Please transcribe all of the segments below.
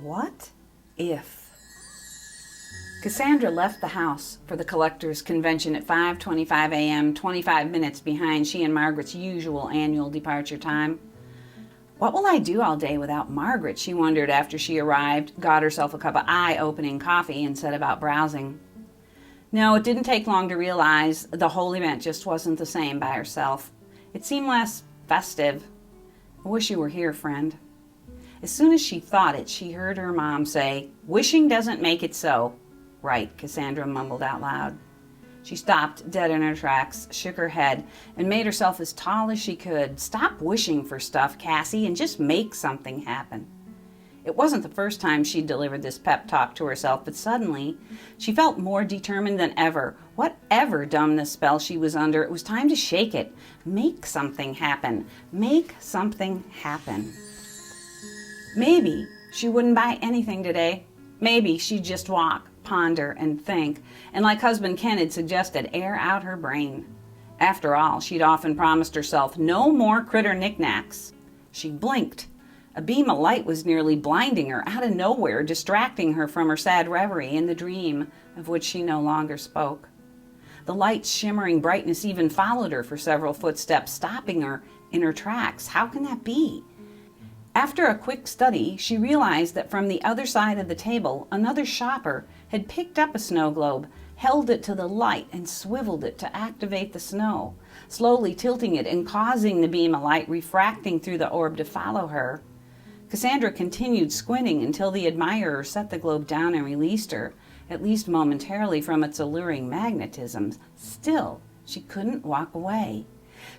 What if? Cassandra left the house for the collectors' convention at 5:25 a.m., 25 minutes behind she and Margret's usual annual departure time. What will I do all day without Margret, she wondered after she arrived, got herself a cup of eye-opening coffee, and set about browsing. No, it didn't take long to realize the whole event just wasn't the same by herself. It seemed less festive. I wish you were here, friend. As soon as she thought it, she heard her mom say, "Wishing doesn't make it so." "Right," Cassandra mumbled out loud. She stopped dead in her tracks, shook her head, and made herself as tall as she could. "Stop wishing for stuff, Cassie, and just make something happen." It wasn't the first time she'd delivered this pep talk to herself, but suddenly she felt more determined than ever. Whatever dumbness spell she was under, it was time to shake it. Make something happen. Make something happen. Maybe she wouldn't buy anything today. Maybe she'd just walk, ponder, and think, and like husband Ken had suggested, air out her brain. After all, she'd often promised herself no more critter knickknacks. She blinked. A beam of light was nearly blinding her out of nowhere, distracting her from her sad reverie in the dream of which she no longer spoke. The light's shimmering brightness even followed her for several footsteps, stopping her in her tracks. How can that be? After a quick study, she realized that from the other side of the table, another shopper had picked up a snow globe, held it to the light, and swiveled it to activate the snow, slowly tilting it and causing the beam of light refracting through the orb to follow her. Cassandra continued squinting until the admirer set the globe down and released her, at least momentarily, from its alluring magnetism. Still, she couldn't walk away.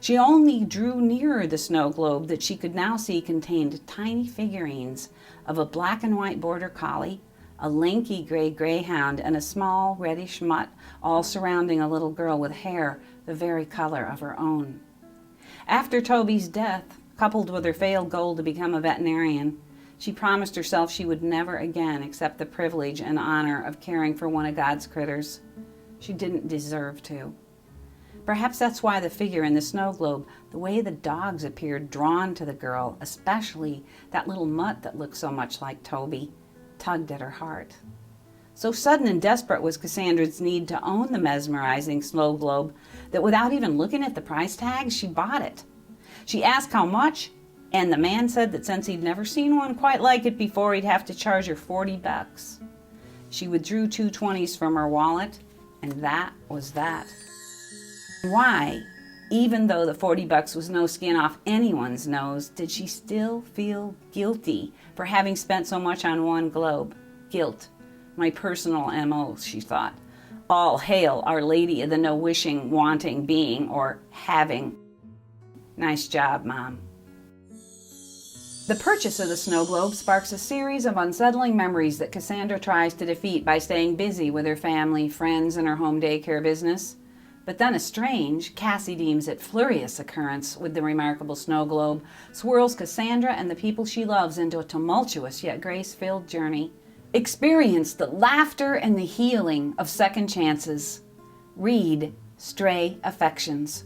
She only drew nearer the snow globe that she could now see contained tiny figurines of a black and white border collie, a lanky gray greyhound, and a small reddish mutt, all surrounding a little girl with hair the very color of her own. After Toby's death, coupled with her failed goal to become a veterinarian, she promised herself she would never again accept the privilege and honor of caring for one of God's critters. She didn't deserve to. Perhaps that's why the figure in the snow globe, the way the dogs appeared drawn to the girl, especially that little mutt that looked so much like Toby, tugged at her heart. So sudden and desperate was Cassandra's need to own the mesmerizing snow globe that without even looking at the price tag, she bought it. She asked how much, and the man said that since he'd never seen one quite like it before, he'd have to charge her $40. She withdrew 2 20s from her wallet, and that was that. Why, even though the $40 was no skin off anyone's nose, did she still feel guilty for having spent so much on one globe? Guilt, my personal MO, she thought. All hail Our Lady of the No Wishing, Wanting Being, or Having. Nice job, Mom. The purchase of the snow globe sparks a series of unsettling memories that Cassandra tries to defeat by staying busy with her family, friends, and her home daycare business. But then a strange, Cassie deems it flurrious occurrence with the remarkable snow globe swirls Cassandra and the people she loves into a tumultuous yet grace-filled journey. Experience the laughter and the healing of second chances. Read Stray Affections.